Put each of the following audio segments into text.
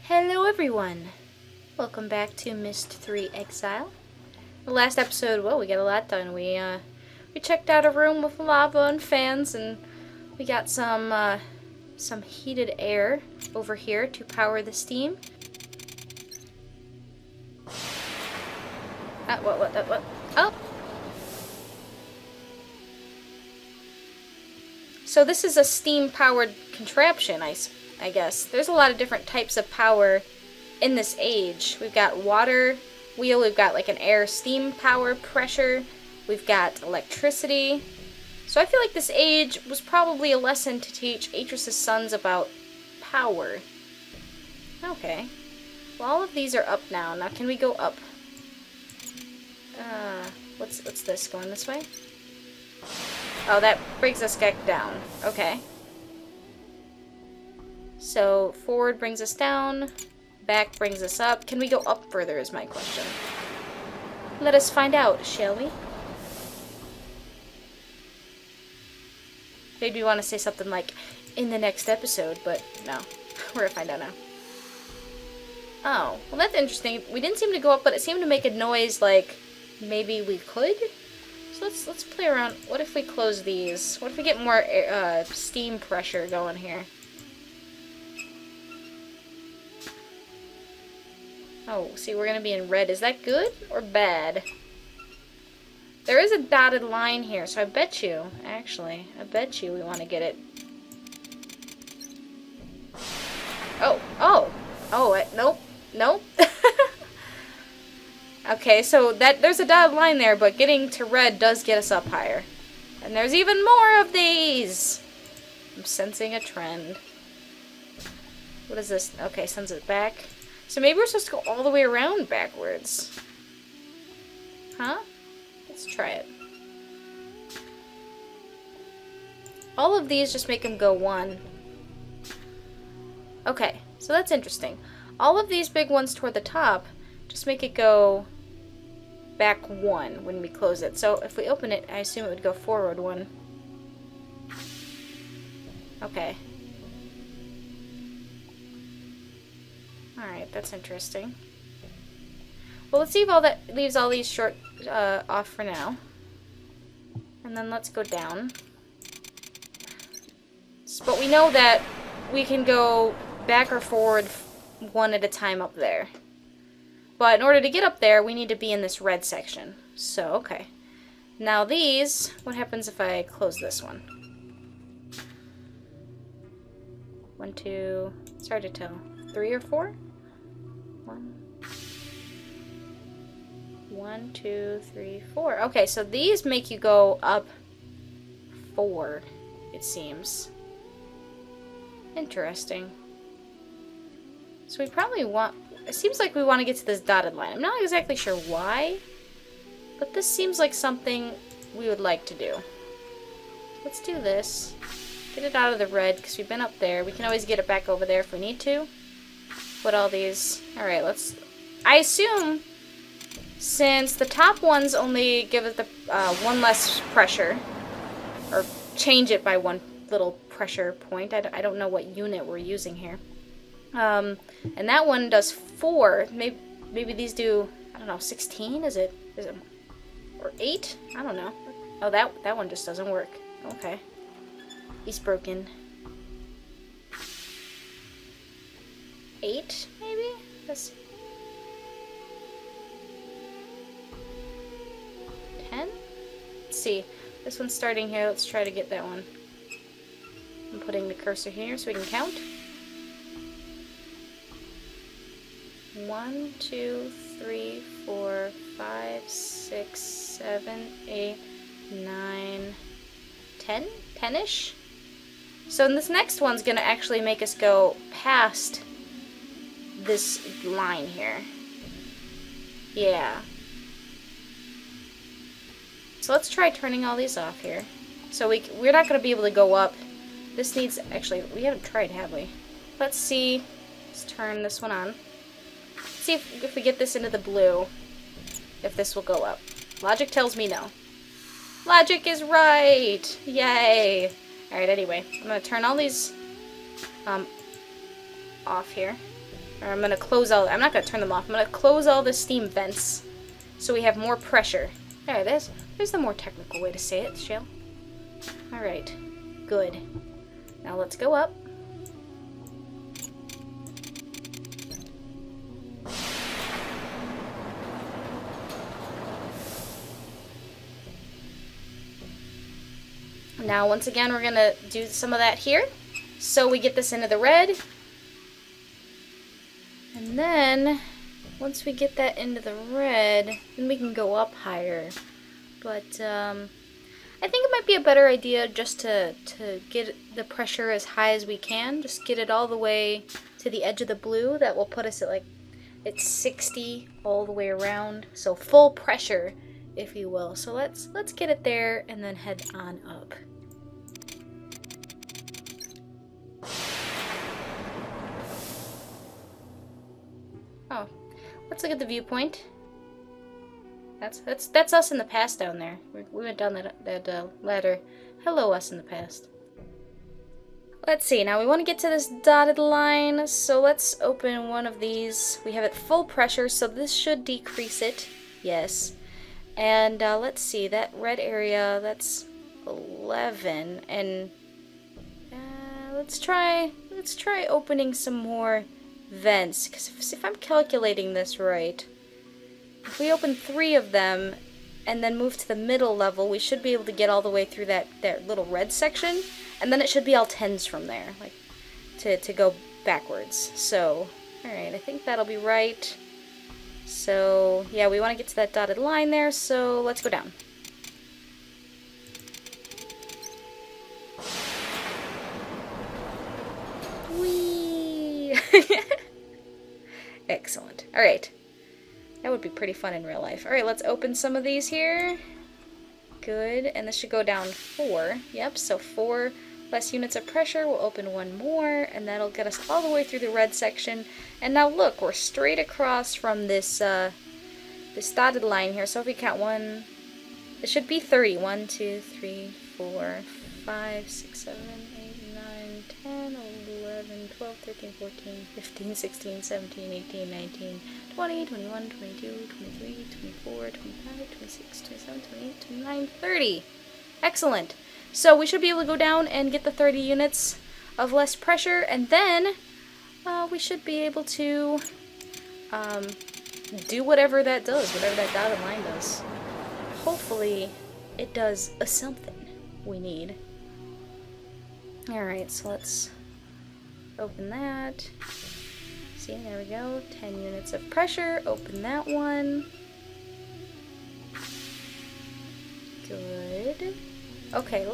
Hello everyone! Welcome back to Myst 3 Exile. The last episode, well, we got a lot done. We checked out a room with lava and fans, and we got some heated air over here to power the steam. What? Oh! So this is a steam-powered contraption, I guess. There's a lot of different types of power in this age. We've got water wheel, we've got like an air steam power pressure, we've got electricity. So I feel like this age was probably a lesson to teach Atreus' sons about power. Okay. Well, all of these are up now. Now can we go up? What's this? Going this way? Oh, that brings us back down. Okay. So, forward brings us down, back brings us up. Can we go up further is my question. Let us find out, shall we? Maybe we want to say something like, in the next episode, but no. We're gonna find out now. Oh, well that's interesting. We didn't seem to go up, but it seemed to make a noise like maybe we could? So let's play around. What if we close these? What if we get more steam pressure going here? Oh, see, we're gonna be in red. Is that good or bad? There is a dotted line here, so I bet you we want to get it. Nope. Okay, so there's a dotted line there, but getting to red does get us up higher. And there's even more of these! I'm sensing a trend. What is this? Okay, sends it back. So maybe we're supposed to go all the way around backwards. Huh? Let's try it. All of these just make them go one. Okay, so that's interesting. All of these big ones toward the top just make it go back one when we close it. So if we open it, I assume it would go forward one. Okay. Alright, that's interesting. Well, let's see if all that leaves all these short off for now. And then let's go down. But we know that we can go back or forward one at a time up there. But in order to get up there, we need to be in this red section. So, okay. Now these, what happens if I close this one? 1, 2, it's hard to tell. 3 or 4? 1, 2, 3, 4. Okay, so these make you go up 4, it seems. Interesting. So we probably want... It seems like we want to get to this dotted line. I'm not exactly sure why, but this seems like something we would like to do. Let's do this. Get it out of the red, because we've been up there. We can always get it back over there if we need to. Put all these... Alright, let's... I assume, since the top ones only give it the one less pressure, or change it by one little pressure point. I don't know what unit we're using here. And that one does 4. Maybe these do, I don't know, 16? Is it or 8? I don't know. Oh, that one just doesn't work. Okay. He's broken. 8, maybe? That's 10? Let's see. This one's starting here. Let's try to get that one. I'm putting the cursor here so we can count. 1, 2, 3, 4, 5, 6, 7, 8, 9, 10? 10-ish? So this next one's gonna actually make us go past this line here. Yeah. So let's try turning all these off here. So we're not gonna be able to go up. This needs, actually, we haven't tried, have we? Let's see. Let's turn this one on. See if we get this into the blue, if this will go up. Logic tells me no. Logic is right! Yay! Alright, anyway, I'm gonna turn all these off here. Or I'm gonna close all, I'm not gonna turn them off. I'm gonna close all the steam vents so we have more pressure. There, there's the more technical way to say it, Shell. Alright, good. Now let's go up. Now, once again, we're going to do some of that here. So we get this into the red. And then, once we get that into the red, then we can go up higher. But, I think it might be a better idea just to get the pressure as high as we can. Just get it all the way to the edge of the blue. That will put us at, like, it's 60 all the way around. So full pressure, if you will. So let's get it there and then head on up. Oh, let's look at the viewpoint. That's us in the past down there. We went down that ladder. Hello, us in the past. Let's see, now we want to get to this dotted line, so let's open one of these. We have it full pressure, so this should decrease it. Yes. And let's see, that red area, that's 11. And let's try opening some more vents, because if I'm calculating this right, if we open 3 of them and then move to the middle level, we should be able to get all the way through that little red section, and then it should be all 10s from there, like to go backwards. So, alright, I think that'll be right. So, yeah, we want to get to that dotted line there, so let's go down. Whee! Excellent. Alright. That would be pretty fun in real life. Alright, let's open some of these here. Good. And this should go down 4. Yep, so 4 less units of pressure. We'll open 1 more, and that'll get us all the way through the red section. And now look, we're straight across from this this dotted line here. So if we count 1, it should be 30. 1, 2, 3, 4, 5, 6, 7, 8, 9, 10, 11, 12, 13, 14, 15, 16, 17, 18, 19, 20, 21, 22, 23, 24, 25, 26, 27, 28, 29, 30. Excellent. So we should be able to go down and get the 30 units of less pressure, and then we should be able to do whatever that does, whatever that dotted line does. Hopefully it does something we need. Alright, so let's open that. See, there we go. 10 units of pressure. Open that one. Good. Okay,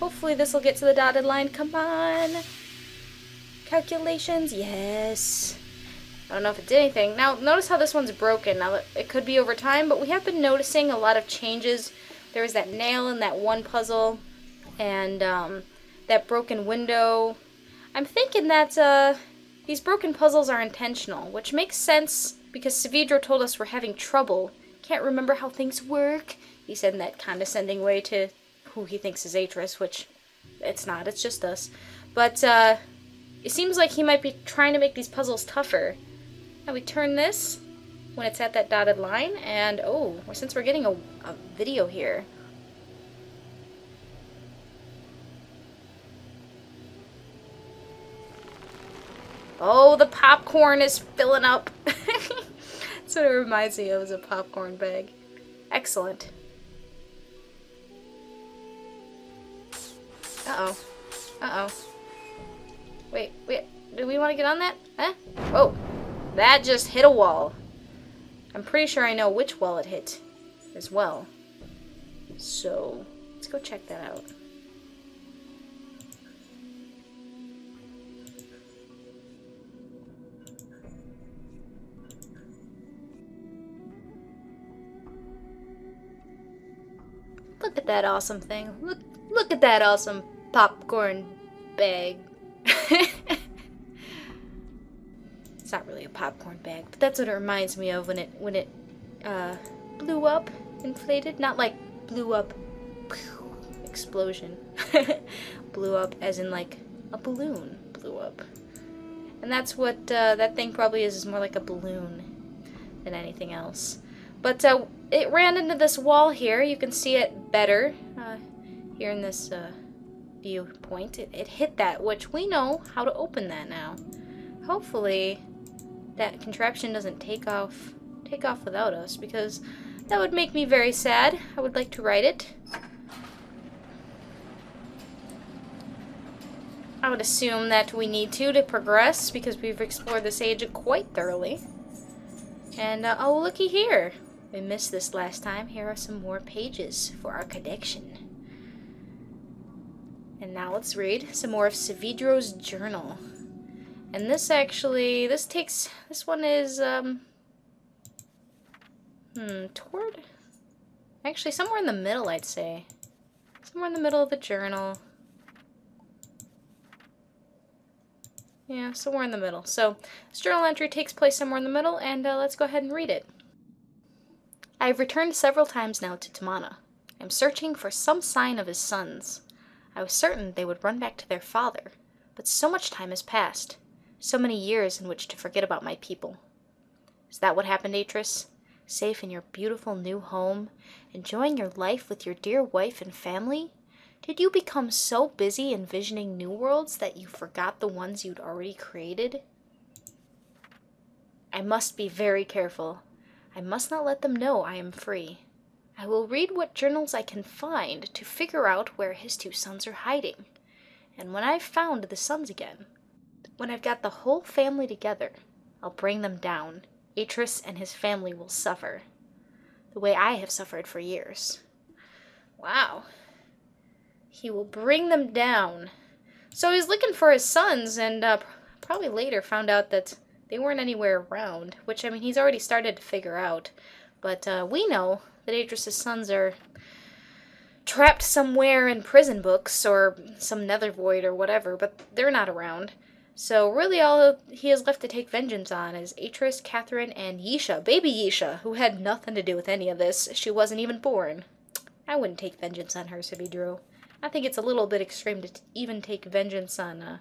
hopefully this will get to the dotted line. Come on. Calculations. Yes. I don't know if it did anything. Now, notice how this one's broken. Now, it could be over time, but we have been noticing a lot of changes. There was that nail in that one puzzle, and that broken window. I'm thinking that these broken puzzles are intentional, which makes sense because Savidro told us we're having trouble. Can't remember how things work. He said in that condescending way to who he thinks is Atris, which it's not, it's just us. But it seems like he might be trying to make these puzzles tougher. Now we turn this when it's at that dotted line, and oh, since we're getting a video here. Oh, the popcorn is filling up. That's what it reminds me of, is a popcorn bag. Excellent. Uh-oh. Uh-oh. Wait. Do we want to get on that? Huh? Whoa. That just hit a wall. I'm pretty sure I know which wall it hit as well. So, let's go check that out. Look at that awesome thing. Look at that awesome popcorn bag. It's not really a popcorn bag, but that's what it reminds me of when it blew up, inflated. Not like blew up, explosion. Blew up as in like a balloon blew up. And that's what that thing probably is more like a balloon than anything else. But it ran into this wall here. You can see it better here in this viewpoint. It hit that, which we know how to open that now. Hopefully that contraption doesn't take off without us, because that would make me very sad. I would like to write it. I would assume that we need to progress, because we've explored this age quite thoroughly. And, oh, looky here. We missed this last time. Here are some more pages for our collection. And now let's read some more of Savidro's journal. And this actually, this one is, toward, actually somewhere in the middle, I'd say. Somewhere in the middle of the journal. Yeah, somewhere in the middle. So, this journal entry takes place somewhere in the middle, and let's go ahead and read it. I have returned several times now to Tamana. I am searching for some sign of his sons. I was certain they would run back to their father, but so much time has passed. So many years in which to forget about my people. Is that what happened, Atris? Safe in your beautiful new home, enjoying your life with your dear wife and family? Did you become so busy envisioning new worlds that you forgot the ones you'd already created? I must be very careful. I must not let them know I am free. I will read what journals I can find to figure out where his two sons are hiding. And when I've found the sons again, when I've got the whole family together, I'll bring them down. Atris and his family will suffer, the way I have suffered for years. Wow. He will bring them down. So he's looking for his sons, and probably later found out that they weren't anywhere around, which, I mean, he's already started to figure out. But we know that Atris' sons are trapped somewhere in prison books, or some nether void or whatever, but they're not around. So really all he has left to take vengeance on is Atris, Catherine, and Yisha, baby Yisha, who had nothing to do with any of this. She wasn't even born. I wouldn't take vengeance on her, Savidro. I think it's a little bit extreme to even take vengeance on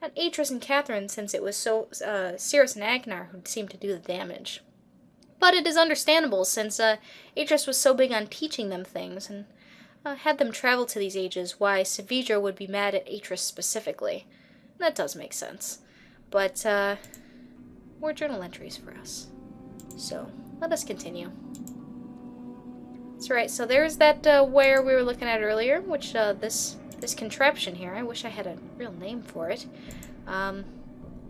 Atris and Catherine, since it was so Cirrus and Agnar who seemed to do the damage. But it is understandable, since Atris was so big on teaching them things, and had them travel to these ages, why Savidro would be mad at Atris specifically. That does make sense. But, more journal entries for us. So, let us continue. That's right, so there's that wire we were looking at earlier, which this contraption here, I wish I had a real name for it,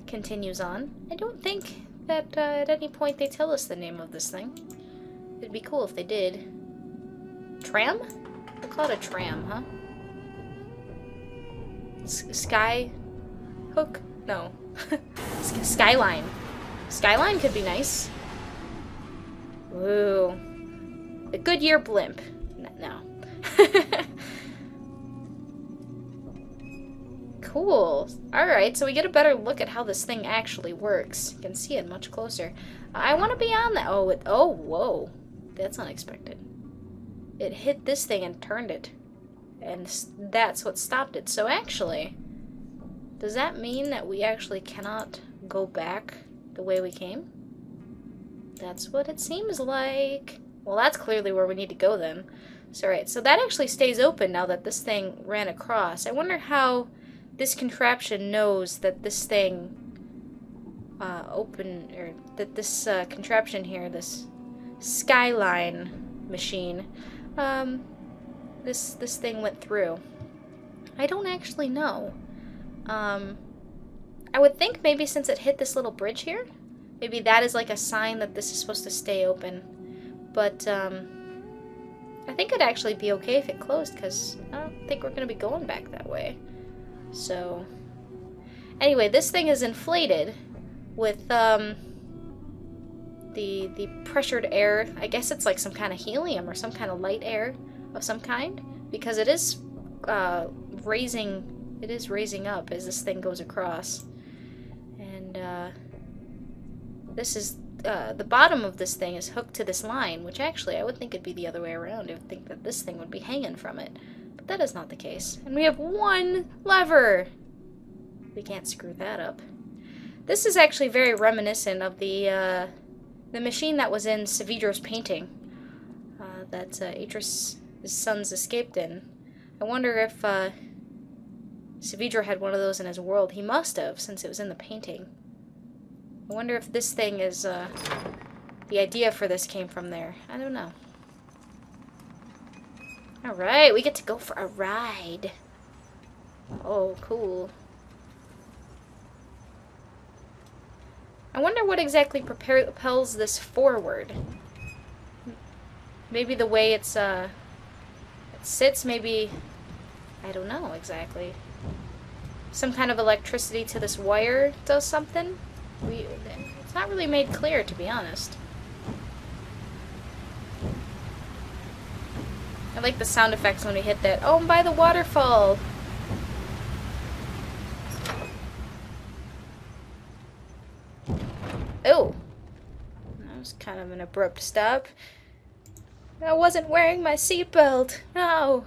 continues on. I don't think that at any point they tell us the name of this thing. It'd be cool if they did. Tram? We'll call it a tram, huh? Sky hook? No. Skyline. Skyline could be nice. Ooh. The Goodyear blimp. No. Cool. Alright, so we get a better look at how this thing actually works. You can see it much closer. I want to be on that. Oh, whoa. That's unexpected. It hit this thing and turned it. And that's what stopped it. So actually, does that mean that we actually cannot go back the way we came? That's what it seems like. Well, that's clearly where we need to go then. So, right, so that actually stays open now that this thing ran across. I wonder how this contraption knows that this thing contraption here, this skyline machine, this thing went through. I don't actually know. I would think maybe since it hit this little bridge here, maybe that is like a sign that this is supposed to stay open. But, I think it'd actually be okay if it closed, because I don't think we're going to be going back that way. So, anyway, this thing is inflated with, the pressured air. I guess it's like some kind of helium or some kind of light air of some kind, because it is, raising up as this thing goes across. And, this is, the bottom of this thing is hooked to this line, which actually I would think it'd be the other way around. I would think that this thing would be hanging from it. But that is not the case. And we have one lever! We can't screw that up. This is actually very reminiscent of the machine that was in Saavedra's painting that Atreus' sons escaped in. I wonder if Saavedra had one of those in his world. He must have, since it was in the painting. I wonder if this thing is, the idea for this came from there. I don't know. Alright, we get to go for a ride. Oh, cool. I wonder what exactly propels this forward. Maybe the way it sits, maybe... I don't know exactly. Some kind of electricity to this wire does something? It's not really made clear, to be honest. I like the sound effects when we hit that. Oh, and by the waterfall! Oh! That was kind of an abrupt stop. I wasn't wearing my seatbelt. No!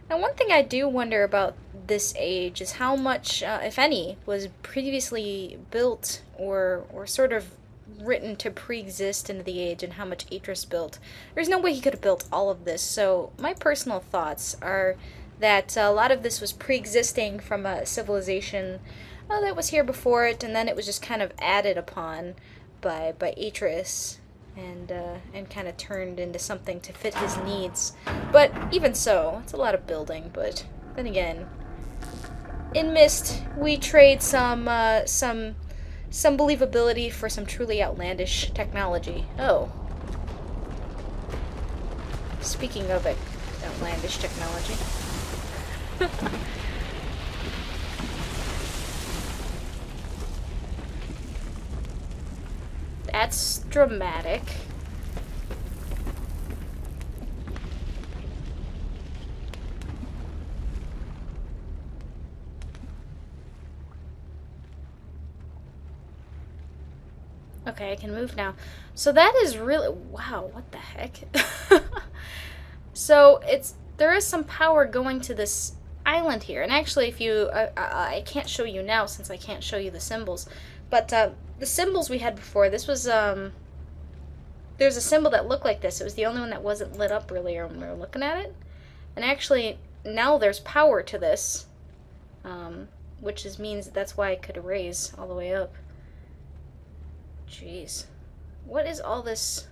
Now, one thing I do wonder about this age is how much, if any, was previously built or sort of written to pre-exist into the age, and how much Atreus built. There's no way he could have built all of this, so my personal thoughts are that a lot of this was pre-existing from a civilization that was here before it, and then it was just kind of added upon by Atreus, and kind of turned into something to fit his needs. But even so, it's a lot of building. But then again, in Myst, we trade some believability for some truly outlandish technology. Oh. Speaking of it, outlandish technology. That's dramatic. Okay, I can move now. So that is really... Wow, what the heck? So, there is some power going to this island here. And actually, if you... I can't show you now since I can't show you the symbols. But, the symbols we had before, this was, there's a symbol that looked like this. It was the only one that wasn't lit up earlier when we were looking at it. And actually, now there's power to this. Which means that's why it could erase all the way up. Jeez. What is all this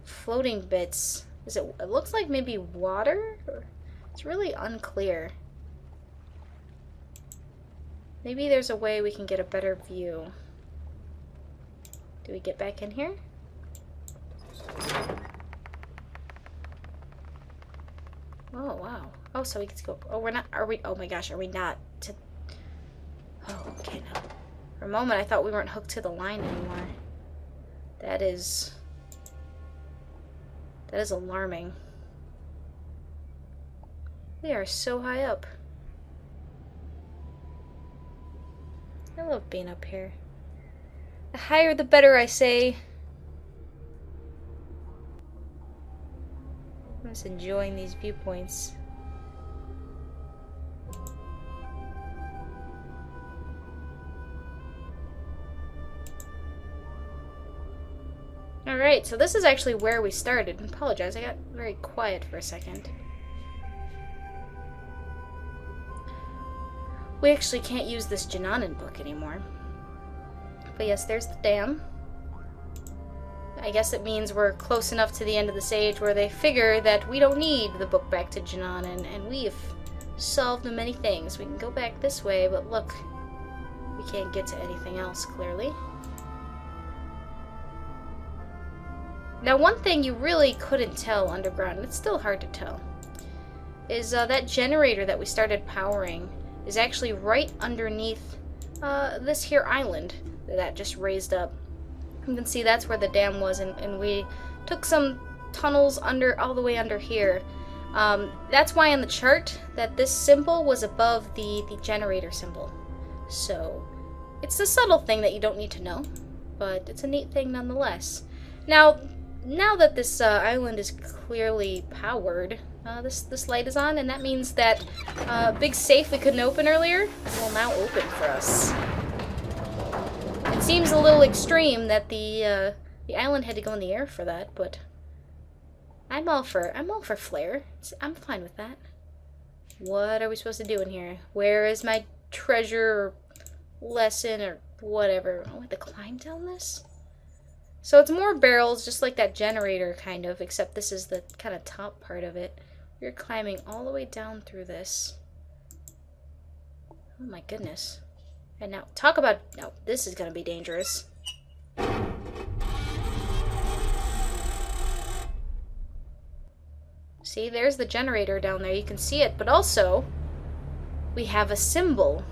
floating bits? It looks like maybe water? It's really unclear. Maybe there's a way we can get a better view. Do we get back in here? Oh, wow. Oh, so we get to go. Oh, we're not. Are we? Oh my gosh, are we not? Oh, okay, no. For a moment, I thought we weren't hooked to the line anymore. That is alarming. We are so high up. I love being up here. The higher the better, I say. I'm just enjoying these viewpoints. Alright, so this is actually where we started. I apologize, I got very quiet for a second. We actually can't use this Jananan book anymore. But yes, there's the dam. I guess it means we're close enough to the end of this age where they figure that we don't need the book back to Jananan, and we've solved many things. We can go back this way, but look, we can't get to anything else, clearly. Now, one thing you really couldn't tell underground, and it's still hard to tell, is that generator that we started powering is actually right underneath this here island that just raised up. You can see that's where the dam was, and we took some tunnels under, all the way under here. That's why on the chart that this symbol was above the generator symbol. So it's a subtle thing that you don't need to know, but it's a neat thing nonetheless. Now that this island is clearly powered, This light is on, and that means that big safe we couldn't open earlier will now open for us. It seems a little extreme that the island had to go in the air for that, but I'm all for flair. I'm fine with that. What are we supposed to do in here? Where is my treasure or lesson or whatever? Oh, we have to climb down this? So it's more barrels, just like that generator, kind of, except this is the kind of top part of it. You're climbing all the way down through this. Oh my goodness. And now, talk about... No, this is going to be dangerous. See, there's the generator down there. You can see it, but also, we have a symbol.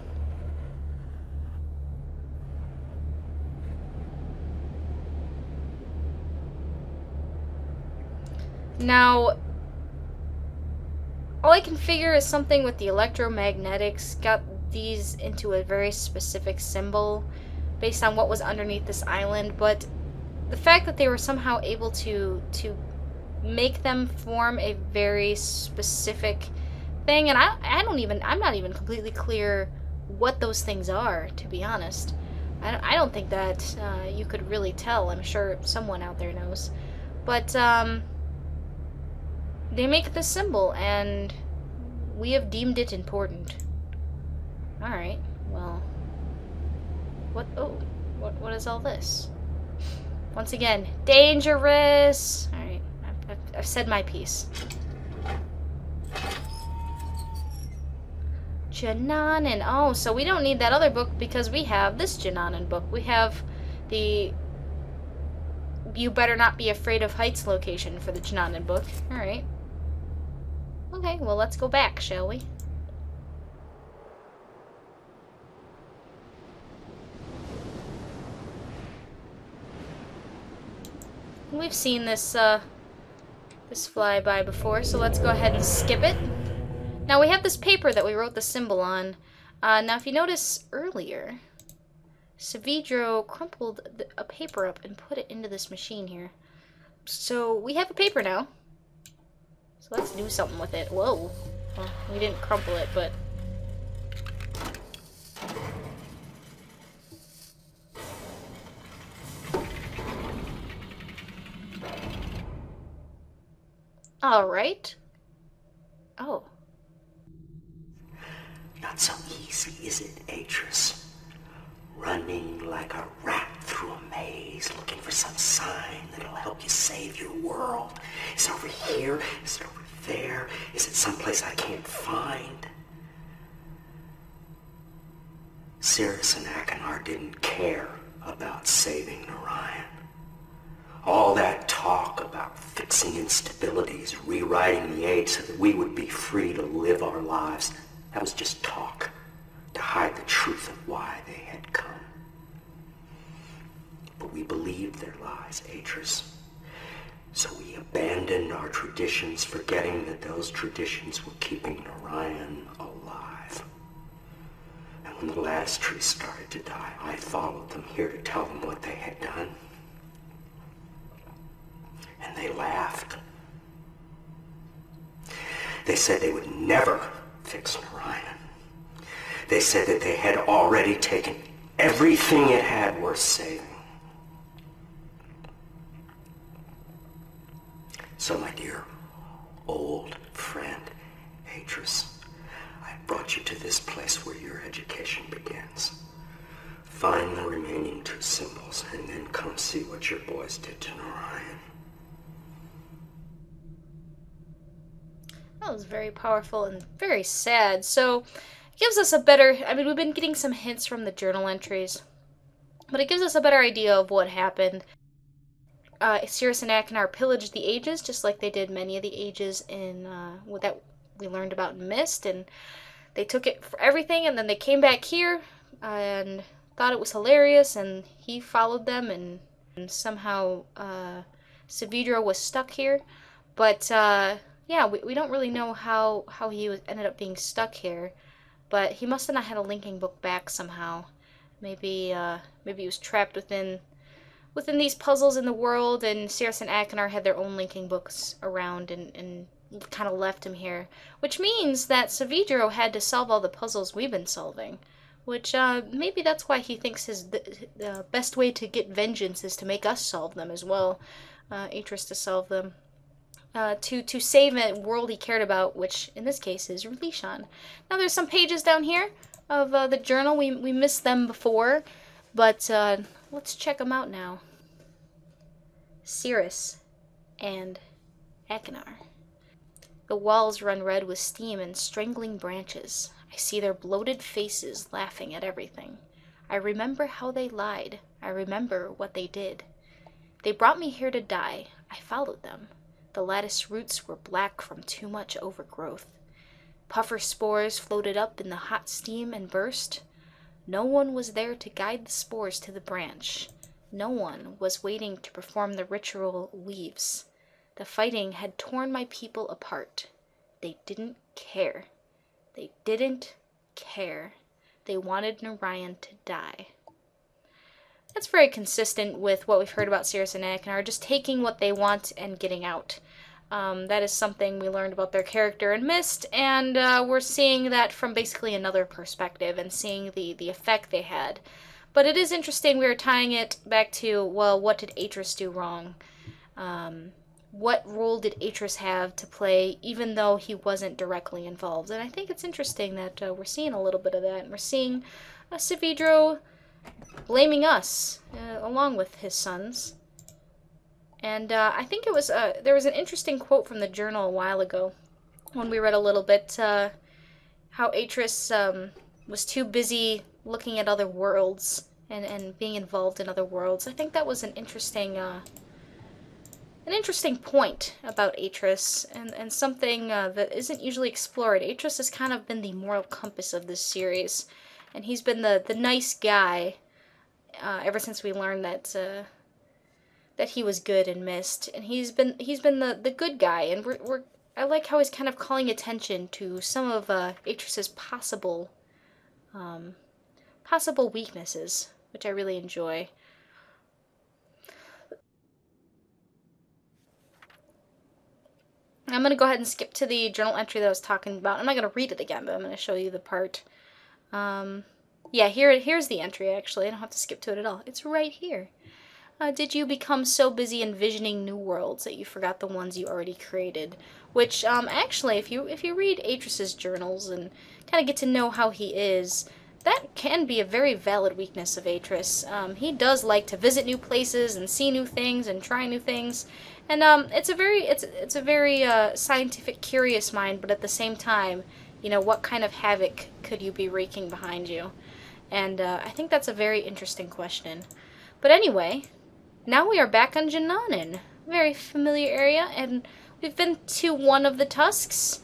Now, all I can figure is something with the electromagnetics got these into a very specific symbol based on what was underneath this island, but the fact that they were somehow able to make them form a very specific thing, and I'm not even completely clear what those things are, to be honest. I don't think that you could really tell. I'm sure someone out there knows. But, they make this symbol, and we have deemed it important. Alright, well... What is all this? Once again, dangerous! Alright, I've said my piece. Jananan. Oh, so we don't need that other book because we have this Jananan book. We have the... You Better Not Be Afraid of Heights location for the Jananan book. Alright. Okay, well, let's go back, shall we? We've seen this, this flyby before, so let's go ahead and skip it. Now, we have this paper that we wrote the symbol on. Now, if you notice earlier, Savidro crumpled a paper up and put it into this machine here. So, we have a paper now. So let's do something with it. Whoa. Well, we didn't crumple it, but... Alright. Oh. Not so easy, is it, Atris? Running like a rat through a maze, looking for some sign that'll help you save your world. Is it over here? Is it over there? Is it someplace I can't find? Cirrus and Akinar didn't care about saving Narayan. All that talk about fixing instabilities, rewriting the age so that we would be free to live our lives, that was just talk, to hide the truth of why they had come. But we believed their lies, Atris. So we abandoned our traditions, forgetting that those traditions were keeping Narayan alive. And when the last tree started to die, I followed them here to tell them what they had done. And they laughed. They said they would never fix Narayan. They said that they had already taken everything it had worth saving. So, my dear old friend, Atris, I brought you to this place where your education begins. Find the remaining two symbols, and then come see what your boys did to Narayan. That was very powerful and very sad. So, it gives us a better... I mean, we've been getting some hints from the journal entries. But it gives us a better idea of what happened. Cirrus and Akinar pillaged the ages, just like they did many of the ages in that we learned about in Myst. And they took it for everything, and then they came back here and thought it was hilarious, and he followed them, and somehow Savidro was stuck here. But... yeah, we don't really know how he ended up being stuck here, but he must have not had a linking book back somehow. Maybe he was trapped within these puzzles in the world, and Cirrus and Akinar had their own linking books around and kind of left him here. Which means that Savidro had to solve all the puzzles we've been solving. Which, maybe that's why he thinks the best way to get vengeance is to make us solve them as well. Atris to solve them. To save a world he cared about, which in this case is Relishon. Now there's some pages down here of the journal. We missed them before, but let's check them out now. Cirrus and Akinar. The walls run red with steam and strangling branches. I see their bloated faces laughing at everything. I remember how they lied. I remember what they did. They brought me here to die. I followed them. The lattice roots were black from too much overgrowth. Puffer spores floated up in the hot steam and burst. No one was there to guide the spores to the branch. No one was waiting to perform the ritual leaves. The fighting had torn my people apart. They didn't care. They didn't care. They wanted Narayan to die. That's very consistent with what we've heard about Cirrus and Akinar, just taking what they want and getting out. That is something we learned about their character in Myst, and we're seeing that from basically another perspective and seeing the effect they had. But it is interesting, we were tying it back to, well, what did Atris do wrong? What role did Atris have to play, even though he wasn't directly involved? And I think it's interesting that we're seeing a little bit of that, and we're seeing Savidro blaming us, along with his sons. And I think it was, there was an interesting quote from the journal a while ago, when we read a little bit, how Atris was too busy looking at other worlds, and being involved in other worlds. I think that was an interesting point about Atris, and something that isn't usually explored. Atris has kind of been the moral compass of this series, and he's been the nice guy ever since we learned that that he was good in Myst, and he's been the good guy, and I like how he's kind of calling attention to some of Atris's possible weaknesses, which I really enjoy. I'm going to go ahead and skip to the journal entry that I was talking about. I'm not going to read it again, but I'm going to show you the part. Yeah, here's the entry, actually. I don't have to skip to it at all. It's right here. Did you become so busy envisioning new worlds that you forgot the ones you already created? Which, actually, if you read Atris's journals and kind of get to know how he is, that can be a very valid weakness of Atris. He does like to visit new places and see new things and try new things. And it's a very scientific, curious mind, but at the same time, you know, what kind of havoc could you be wreaking behind you? And I think that's a very interesting question. But anyway, now we are back on Jananin. Very familiar area, and we've been to one of the tusks,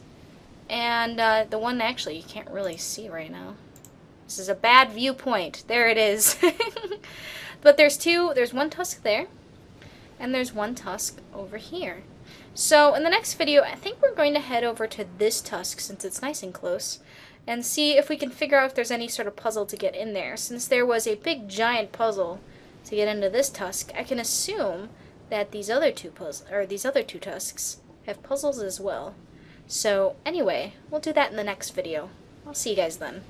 and the one actually you can't really see right now. This is a bad viewpoint. There it is. But there's one tusk there, and there's one tusk over here. So in the next video, I think we're going to head over to this tusk, since it's nice and close, and see if we can figure out if there's any sort of puzzle to get in there. Since there was a big giant puzzle to get into this tusk, I can assume that these other two tusks have puzzles as well. So anyway, we'll do that in the next video. I'll see you guys then.